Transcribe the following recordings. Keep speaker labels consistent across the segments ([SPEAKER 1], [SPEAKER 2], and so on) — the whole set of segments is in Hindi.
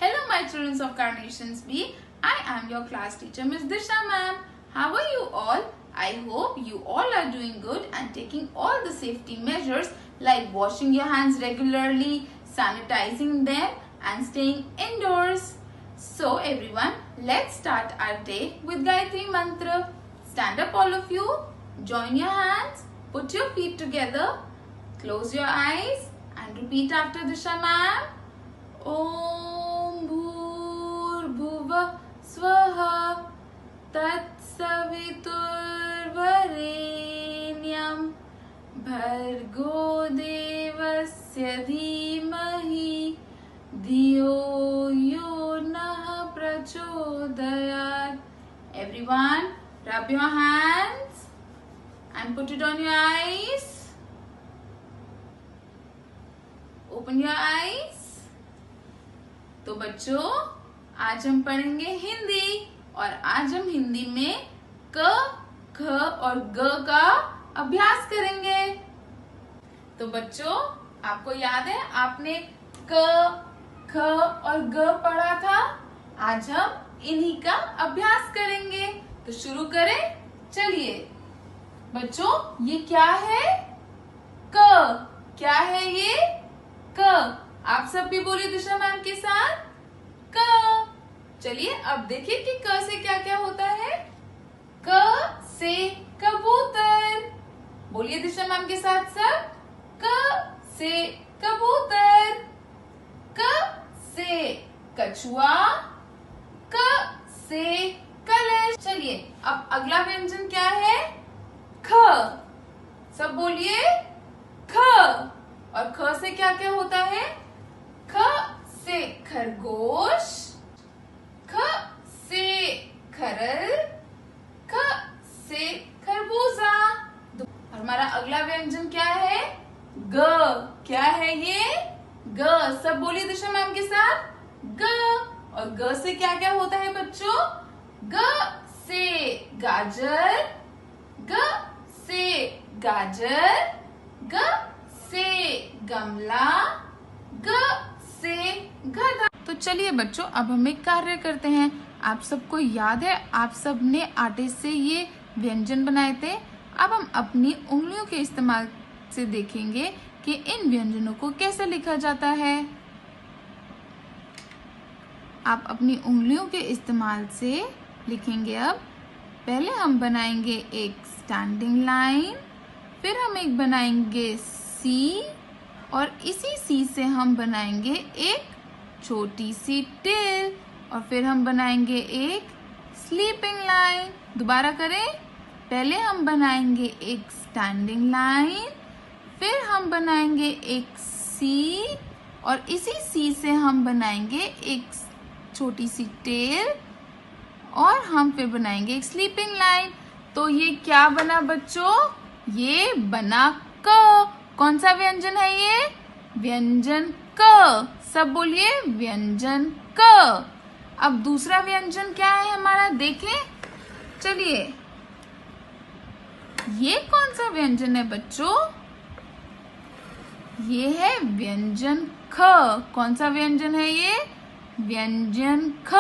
[SPEAKER 1] Hello my children of Carnations B. I am your class teacher Miss Disha ma'am. How are you all? I hope you all are doing good and taking all the safety measures like washing your hands regularly, sanitizing them and staying indoors. So everyone, let's start our day with Gayatri Mantra. Stand up all of you, join your hands, put your feet together, close your eyes and repeat after Disha ma'am. Om Bhurbhuva Swaha Tatsaviturvarenyam Bhargo Devasya Dhimahi Dhiyo Yo Nah Prachodayat. Everyone, rub your hands and put it on your eyes. Open your eyes. तो बच्चों, आज हम पढ़ेंगे हिंदी और आज हम हिंदी में क, ख और ग का अभ्यास करेंगे। तो बच्चों, आपको याद है आपने क, ख और ग पढ़ा था। आज हम इन्हीं का अभ्यास करेंगे। तो शुरू करें, चलिए। बच्चों, ये क्या है? क। क्या है ये? क। आप सब भी बोलिए दिशा मैम के साथ, क। चलिए अब देखिए कि क से क्या क्या होता है। क से कबूतर। बोलिए दिशा मैम के साथ सब, क से कबूतर। क से कछुआ। क से कलश। चलिए अब अगला व्यंजन क्या है? ख। सब बोलिए, ख। और ख से क्या क्या होता है? ख से खरगोश। ख से खरल। ख से खरबूजा। हमारा अगला व्यंजन क्या है? ग। क्या है ये? ग। सब बोलिए दिशा मैम के साथ, ग। और ग से क्या क्या होता है बच्चों? ग से गाजर। ग से गाजर। ग से गमला। ग से गधा। तो चलिए बच्चों, अब हम एक कार्य करते हैं। आप सबको याद है आप सब ने आटे से ये व्यंजन बनाए थे। अब हम अपनी उंगलियों के इस्तेमाल से देखेंगे कि इन व्यंजनों को कैसे लिखा जाता है। आप अपनी उंगलियों के इस्तेमाल से लिखेंगे। अब पहले हम बनाएंगे एक स्टैंडिंग लाइन, फिर हम एक बनाएंगे सी और इसी सी से हम बनाएंगे एक छोटी सी टेल और फिर हम बनाएंगे एक स्लीपिंग लाइन। दोबारा करें, पहले हम बनाएंगे एक स्टैंडिंग लाइन, फिर हम बनाएंगे एक सी और इसी सी से हम बनाएंगे एक छोटी सी टेल और हम फिर बनाएंगे एक स्लीपिंग लाइन। तो ये क्या बना बच्चों? ये बना क। कौन सा व्यंजन है ये? व्यंजन क। सब बोलिए, व्यंजन क। अब दूसरा व्यंजन क्या है हमारा, देखें। चलिए, ये कौन सा व्यंजन है बच्चों? ये है व्यंजन ख। कौन सा व्यंजन है ये? व्यंजन ख।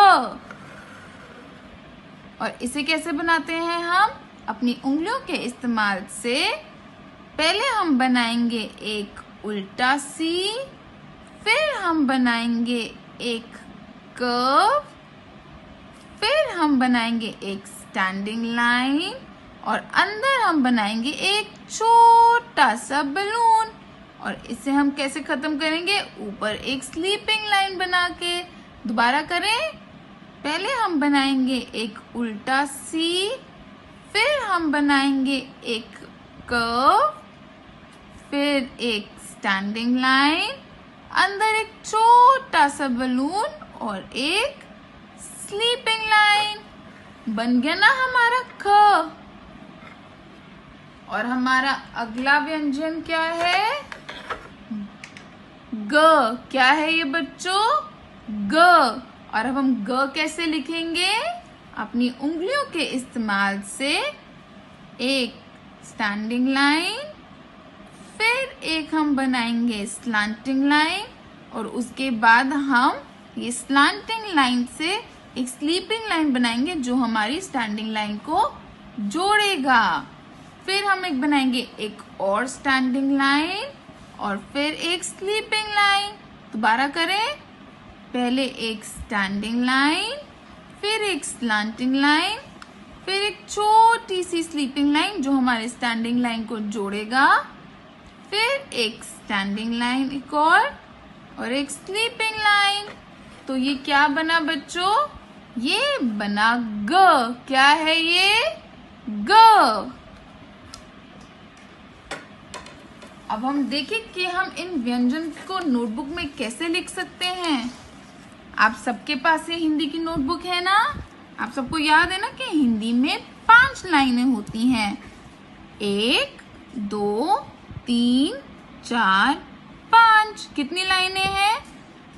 [SPEAKER 1] और इसे कैसे बनाते हैं हम? अपनी उंगलियों के इस्तेमाल से पहले हम बनाएंगे एक उल्टा सी, फिर हम बनाएंगे एक कर्व, फिर हम बनाएंगे एक स्टैंडिंग लाइन और अंदर हम बनाएंगे एक छोटा सा बलून। और इसे हम कैसे खत्म करेंगे? ऊपर एक स्लीपिंग लाइन बना के। दोबारा करें, पहले हम बनाएंगे एक उल्टा सी, फिर हम बनाएंगे एक कर्व, फिर एक स्टैंडिंग लाइन, अंदर एक छोटा सा बलून और एक स्लीपिंग लाइन। बन गया ना हमारा ख। और हमारा अगला व्यंजन क्या है? ग। क्या है ये बच्चों? ग। और अब हम ग कैसे लिखेंगे? अपनी उंगलियों के इस्तेमाल से एक स्टैंडिंग लाइन, फिर एक हम बनाएंगे स्लैंटिंग लाइन और उसके बाद हम ये स्लैंटिंग लाइन से एक स्लीपिंग लाइन बनाएंगे जो हमारी स्टैंडिंग लाइन को जोड़ेगा। फिर हम एक बनाएंगे एक और स्टैंडिंग लाइन और फिर एक स्लीपिंग लाइन। दोबारा करें, पहले एक स्टैंडिंग लाइन, फिर एक स्लैंटिंग लाइन, फिर एक छोटी सी स्लीपिंग लाइन जो हमारे स्टैंडिंग लाइन को जोड़ेगा, फिर एक स्टैंडिंग लाइन एक और एक स्लीपिंग लाइन। तो ये क्या बना बच्चों? ये बना ग। क्या है ये? ग। अब हम देखें कि हम इन व्यंजन को नोटबुक में कैसे लिख सकते हैं। आप सबके पास ये हिंदी की नोटबुक है ना? आप सबको याद है ना कि हिंदी में 5 लाइनें होती हैं। 1, 2, 3, 4, 5। कितनी लाइनें हैं?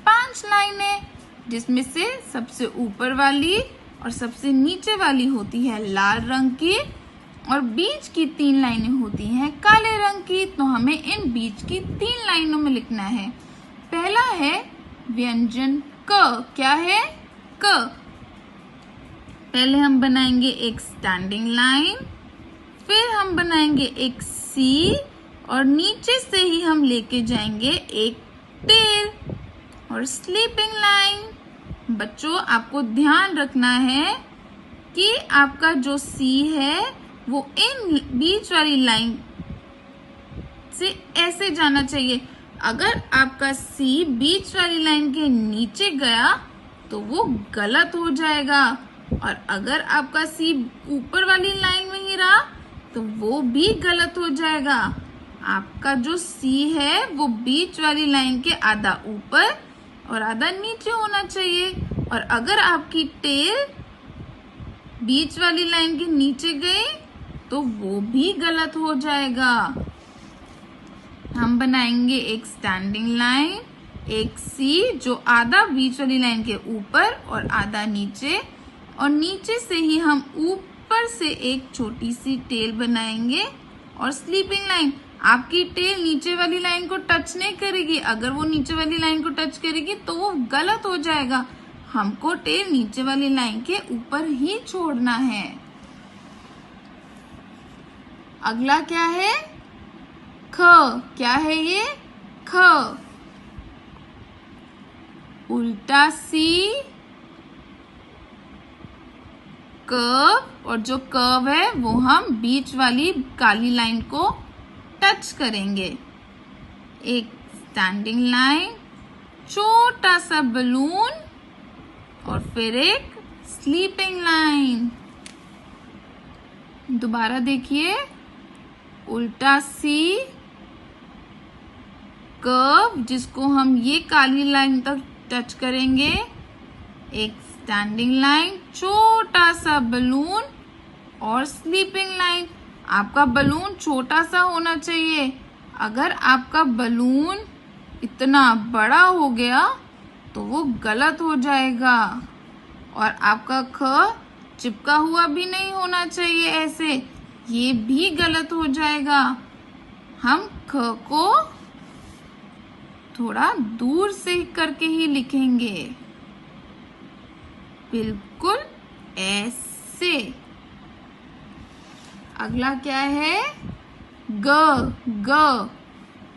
[SPEAKER 1] 5 लाइनें, जिसमें से सबसे ऊपर वाली और सबसे नीचे वाली होती है लाल रंग की और बीच की 3 लाइनें होती हैं काले रंग की। तो हमें इन बीच की 3 लाइनों में लिखना है। पहला है व्यंजन क। क्या है? क। पहले हम बनाएंगे एक स्टैंडिंग लाइन, फिर हम बनाएंगे एक सी और नीचे से ही हम लेके जाएंगे एक टेल और स्लीपिंग लाइन। बच्चों, आपको ध्यान रखना है कि आपका जो सी है वो इन बीच वाली लाइन से ऐसे जाना चाहिए। अगर आपका सी बीच वाली लाइन के नीचे गया तो वो गलत हो जाएगा, और अगर आपका सी ऊपर वाली लाइन में ही रहा तो वो भी गलत हो जाएगा। आपका जो सी है वो बीच वाली लाइन के आधा ऊपर और आधा नीचे होना चाहिए, और अगर आपकी टेल बीच वाली लाइन के नीचे गई तो वो भी गलत हो जाएगा। हम बनाएंगे एक स्टैंडिंग लाइन, एक सी जो आधा बीच वाली लाइन के ऊपर और आधा नीचे, और नीचे से ही हम ऊपर से एक छोटी सी टेल बनाएंगे और स्लीपिंग लाइन। आपकी टेल नीचे वाली लाइन को टच नहीं करेगी। अगर वो नीचे वाली लाइन को टच करेगी तो वो गलत हो जाएगा। हमको टेल नीचे वाली लाइन के ऊपर ही छोड़ना है। अगला क्या है? ख। क्या है ये? ख। उल्टा सी कर्व, और जो कर्व है वो हम बीच वाली काली लाइन को टच करेंगे। एक स्टैंडिंग लाइन, छोटा सा बलून और फिर एक स्लीपिंग लाइन। दोबारा देखिए, उल्टा सी कर्व जिसको हम ये काली लाइन तक टच करेंगे, एक स्टैंडिंग लाइन, छोटा सा बलून और स्लीपिंग लाइन। आपका बलून छोटा सा होना चाहिए। अगर आपका बलून इतना बड़ा हो गया तो वो गलत हो जाएगा, और आपका ख चिपका हुआ भी नहीं होना चाहिए ऐसे, ये भी गलत हो जाएगा। हम ख को थोड़ा दूर से करके ही लिखेंगे, बिल्कुल ऐसे। अगला क्या है? ग। ग।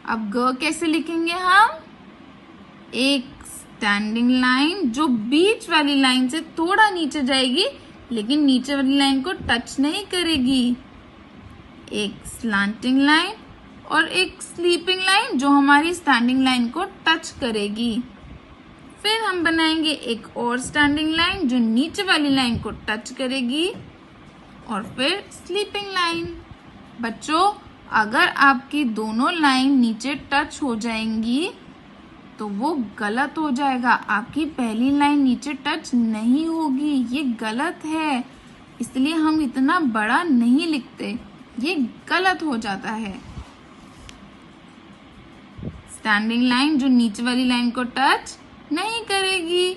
[SPEAKER 1] अब ग कैसे लिखेंगे हम? एक स्टैंडिंग लाइन जो बीच वाली लाइन से थोड़ा नीचे जाएगी लेकिन नीचे वाली लाइन को टच नहीं करेगी, एक स्लैंटिंग लाइन और एक स्लीपिंग लाइन जो हमारी स्टैंडिंग लाइन को टच करेगी। फिर हम बनाएंगे एक और स्टैंडिंग लाइन जो नीचे वाली लाइन को टच करेगी, और फिर स्लीपिंग लाइन। बच्चों, अगर आपकी दोनों लाइन नीचे टच हो जाएंगी तो वो गलत हो जाएगा। आपकी पहली लाइन नीचे टच नहीं होगी, ये गलत है। इसलिए हम इतना बड़ा नहीं लिखते, ये गलत हो जाता है। स्टैंडिंग लाइन जो नीचे वाली लाइन को टच नहीं करेगी,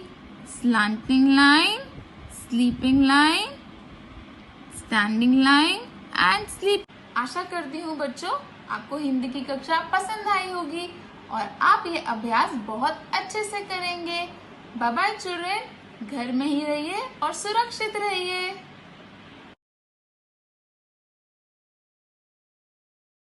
[SPEAKER 1] slanting line, sleeping line, standing line and sleep. आशा करती हूँ बच्चों आपको हिंदी की कक्षा पसंद आई होगी और आप ये अभ्यास बहुत अच्छे से करेंगे। बाय बाय चिल्ड्रेन, घर में ही रहिए और सुरक्षित रहिए।